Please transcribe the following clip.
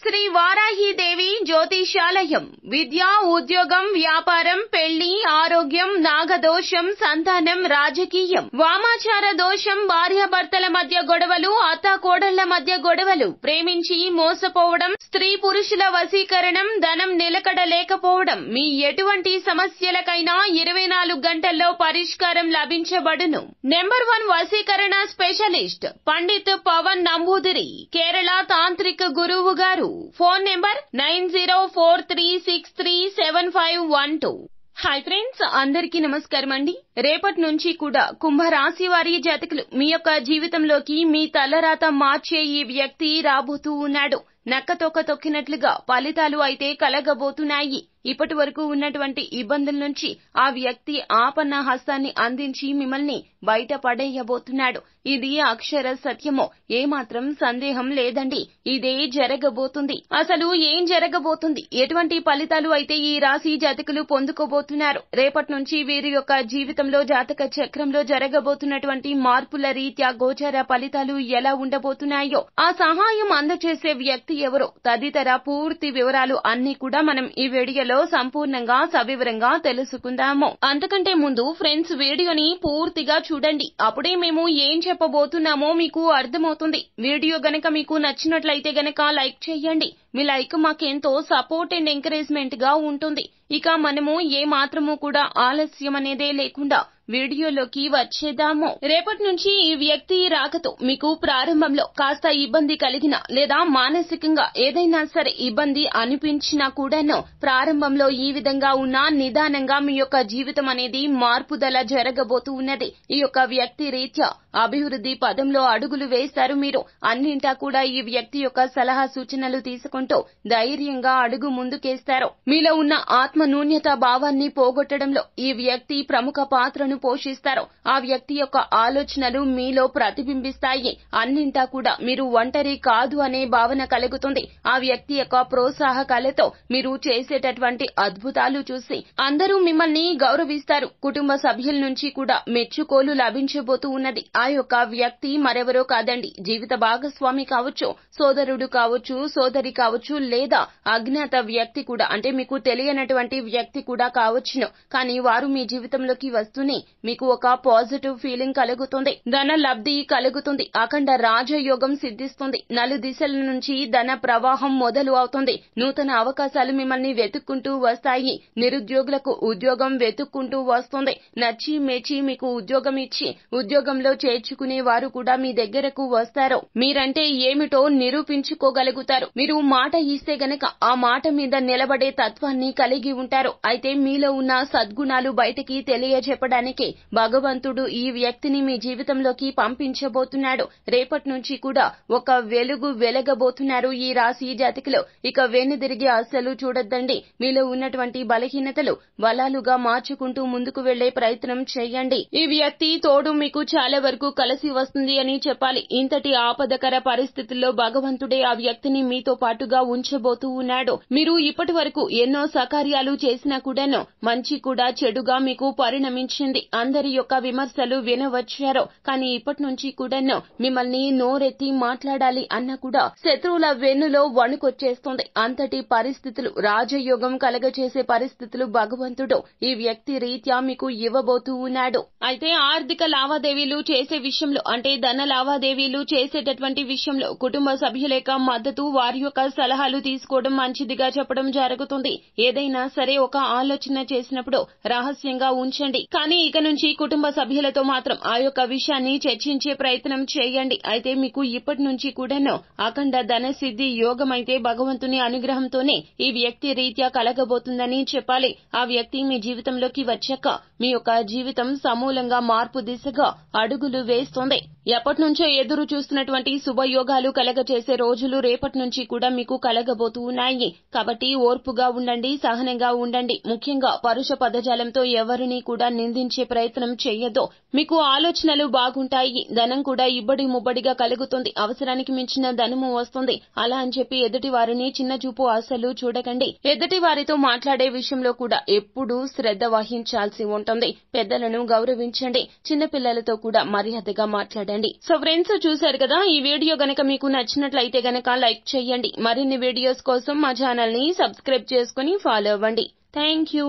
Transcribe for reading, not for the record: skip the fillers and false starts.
శ్రీ వారాహీదేవి జ్యోతిషాలయం. విద్య, ఉద్యోగం, వ్యాపారం, పెళ్లి, ఆరోగ్యం, నాగదోషం, సంతానం, రాజకీయం, వామాచార దోషం, భార్యాభర్తల మధ్య గొడవలు, అత్తాకోడళ్ల మధ్య గొడవలు, ప్రేమించి మోసపోవడం, స్త్రీ పురుషుల వశీకరణం, ధనం నిలకడ లేకపోవడం, మీ ఎటువంటి సమస్యలకైనా 24 గంటల్లో పరిష్కారం లభించబడును. నెంబర్ 1 వశీకరణ స్పెషలిస్ట్ పండిత్ పవన్ నంబూదిరి, కేరళ తాంత్రిక గురువు గారు. Phone number 9043637512. హాయ్ ఫ్రెండ్స్, అందరికీ నమస్కారం అండి. రేపటి నుంచి కూడా కుంభరాశి వారి జాతకులు మీ యొక్క జీవితంలోకి మీ తలరాత మార్చే ఈ వ్యక్తి రాబోతూ ఉన్నాడు. నక్కతోక తొక్కినట్లుగా ఫలితాలు అయితే కలగబోతున్నాయి. ఇప్పటి వరకు ఉన్నటువంటి ఇబ్బందుల నుంచి ఆ వ్యక్తి ఆపన్న హస్తాన్ని అందించి మిమ్మల్ని బయట పడేయబోతున్నాడు. ఇది అక్షర సత్యమో, ఏమాత్రం సందేహం లేదండి. ఇదే జరగబోతుంది. అసలు ఏం జరగబోతుంది, ఎటువంటి ఫలితాలు అయితే ఈ రాశి జాతకులు పొందుకోబోతున్నారు, రేపటి నుంచి వీరి యొక్క జీవితంలో జాతక చక్రంలో జరగబోతున్నటువంటి మార్పుల రీత్యా గోచర ఫలితాలు ఎలా ఉండబోతున్నాయో, ఆ సహాయం అందజేసే వ్యక్తి ఎవరో తదితర పూర్తి వివరాలు అన్ని కూడా మనం ఈ వీడియోలో సంపూర్ణంగా సవివరంగా తెలుసుకుందాము. అంతకంటే ముందు ఫ్రెండ్స్, వీడియోని పూర్తిగా చూడండి. అప్పుడే మేము ఏం చెప్పబోతున్నామో మీకు అర్థమవుతుంది. వీడియో గనక మీకు నచ్చినట్లయితే గనక లైక్ చేయండి. మీ లైక్ మాకెంతో సపోర్ట్ అండ్ ఎంకరేజ్మెంట్ గా ఉంటుంది. ఇక మనము ఏ మాత్రము కూడా ఆలస్యం అనేదే లేకుండా వీడియోలోకి వచ్చేద్దాము. రేపటి నుంచి ఈ వ్యక్తి రాకతో మీకు ప్రారంభంలో కాస్త ఇబ్బంది కలిగినా లేదా మానసికంగా ఏదైనా సరే ఇబ్బంది అనిపించినా కూడాను, ప్రారంభంలో ఈ విధంగా ఉన్న నిదానంగా మీ యొక్క జీవితం అనేది మార్పుదల జరగబోతూ ఉన్నది. ఈ యొక్క వ్యక్తి రీత్యా అభివృద్ధి పదంలో అడుగులు వేస్తారు మీరు. అన్నింటా కూడా ఈ వ్యక్తి యొక్క సలహా సూచనలు తీసుకుంటూ ధైర్యంగా అడుగు ముందుకేస్తారు. మీలో ఉన్న ఆత్మ న్యూన్యత భావాన్ని పోగొట్టడంలో ఈ వ్యక్తి ప్రముఖ పాత్రను పోషిస్తారు. ఆ వ్యక్తి యొక్క ఆలోచనలు మీలో ప్రతిబింబిస్తాయి. అన్నింటా కూడా మీరు ఒంటరి కాదు అనే భావన కలుగుతుంది. ఆ వ్యక్తి యొక్క ప్రోత్సాహకాలతో మీరు చేసేటటువంటి అద్భుతాలు చూసి అందరూ మిమ్మల్ని గౌరవిస్తారు. కుటుంబ సభ్యుల నుంచి కూడా మెచ్చుకోలు లభించబోతూ ఉన్నది. ఆ యొక్క వ్యక్తి మరెవరో కాదండి, జీవిత భాగస్వామి కావచ్చు, సోదరుడు కావచ్చు, సోదరి కావచ్చు, లేదా అజ్ఞాత వ్యక్తి కూడా, అంటే మీకు తెలియనటువంటి వ్యక్తి కూడా కావచ్చును. కానీ వారు మీ జీవితంలోకి వస్తూనే మీకు ఒక పాజిటివ్ ఫీలింగ్ కలుగుతుంది. ధన లబ్ధి కలుగుతుంది. అఖండ రాజయోగం సిద్ధిస్తుంది. నలుదిశల నుంచి ధన ప్రవాహం మొదలు అవుతుంది. నూతన అవకాశాలు మిమ్మల్ని వెతుక్కుంటూ వస్తాయి. నిరుద్యోగులకు ఉద్యోగం వెతుక్కుంటూ వస్తుంది. నచ్చి మెచ్చి మీకు ఉద్యోగం ఇచ్చి ఉద్యోగంలో చేర్చుకునే వారు కూడా మీ దగ్గరకు వస్తారు. మీరంటే ఏమిటో నిరూపించుకోగలుగుతారు. మీరు మాట ఇస్తే గనక ఆ మాట మీద నిలబడే తత్వాన్ని కలిగి ఉంటారు. అయితే మీలో ఉన్న సద్గుణాలు బయటికి తెలియజెప్పడానికి భగవంతుడు ఈ వ్యక్తిని మీ జీవితంలోకి పంపించబోతున్నాడు. రేపటి నుంచి కూడా ఒక వెలుగు వెలగబోతున్నారు ఈ రాశి జాతకులు. ఇక వెనుదిరిగి అస్సలు చూడొద్దండి. మీలో ఉన్నటువంటి బలహీనతలు బలాలుగా మార్చుకుంటూ ముందుకు వెళ్లే ప్రయత్నం చేయండి. ఈ వ్యక్తి తోడు మీకు చాలా వరకు కలిసి వస్తుంది అని చెప్పాలి. ఇంతటి ఆపదకర పరిస్థితుల్లో భగవంతుడే ఆ వ్యక్తిని మీతో పాటుగా ఉంచబోతూ ఉన్నాడు. మీరు ఇప్పటి వరకు ఎన్నో సకార్యాలు చేసినా కూడాను మంచి కూడా చెడుగా మీకు పరిణమించింది. అందరి యొక్క విమర్శలు వినవచ్చారు. కానీ ఇప్పటి నుంచి కూడాను మిమ్మల్ని నోరెత్తి మాట్లాడాలి అన్న కూడా శత్రువుల వెన్నులో వణుకొచ్చేస్తుంది. అంతటి పరిస్థితులు, రాజయోగం కలగచేసే పరిస్థితులు భగవంతుడు ఈ వ్యక్తి రీత్యా మీకు ఇవ్వబోతూ ఉన్నాడు. అయితే ఆర్థిక లావాదేవీలు చేసే విషయంలో, అంటే ధన లావాదేవీలు చేసేటటువంటి విషయంలో కుటుంబ సభ్యుల యొక్క మద్దతు, వారి యొక్క సలహాలు తీసుకోవడం మంచిదిగా చెప్పడం జరుగుతుంది. ఏదైనా సరే ఒక ఆలోచన చేసినప్పుడు రహస్యంగా ఉంచండి. కానీ ఇక నుంచి కుటుంబ సభ్యులతో మాత్రం ఆ యొక్క విషయాన్ని చర్చించే ప్రయత్నం చేయండి. అయితే మీకు ఇప్పటి నుంచి కూడాను అఖండ ధన సిద్ధి యోగం అయితే భగవంతుని అనుగ్రహంతోనే ఈ వ్యక్తి రీత్యా కలగబోతుందని చెప్పాలి. ఆ వ్యక్తి మీ జీవితంలోకి వచ్చాక మీ యొక్క జీవితం సమూలంగా మార్పు దిశగా అడుగులు వేస్తుంది. ఎప్పటి నుంచో ఎదురు చూస్తున్నటువంటి శుభయోగాలు కలగచేసే రోజులు రేపటి నుంచి కూడా మీకు కలగబోతూ ఉన్నాయి. కాబట్టి ఓర్పుగా ఉండండి, సహనంగా ఉండండి. ముఖ్యంగా పరుష పదజాలంతో ఎవరిని కూడా నిందించే ప్రయత్నం చేయొద్దు. మీకు ఆలోచనలు బాగుంటాయి. ధనం కూడా ఇబ్బడి ముబ్బడిగా కలుగుతుంది. అవసరానికి మించిన ధనము వస్తుంది. అలా అని చెప్పి ఎదుటి వారిని చిన్న చూపు అసలు చూడకండి. ఎదుటి వారితో మాట్లాడే విషయంలో కూడా ఎప్పుడూ శ్రద్ధ వహించాల్సి ఉంటుంది. పెద్దలను గౌరవించండి. చిన్న పిల్లలతో కూడా మర్యాదగా మాట్లాడండి. చేయండి. సో ఫ్రెండ్స్, చూశారు కదా, ఈ వీడియో గనక మీకు నచ్చినట్లయితే గనక లైక్ చేయండి. మరిన్ని వీడియోస్ కోసం మా ఛానల్ ని సబ్స్క్రైబ్ చేసుకుని ఫాలో అవ్వండి. Thank you.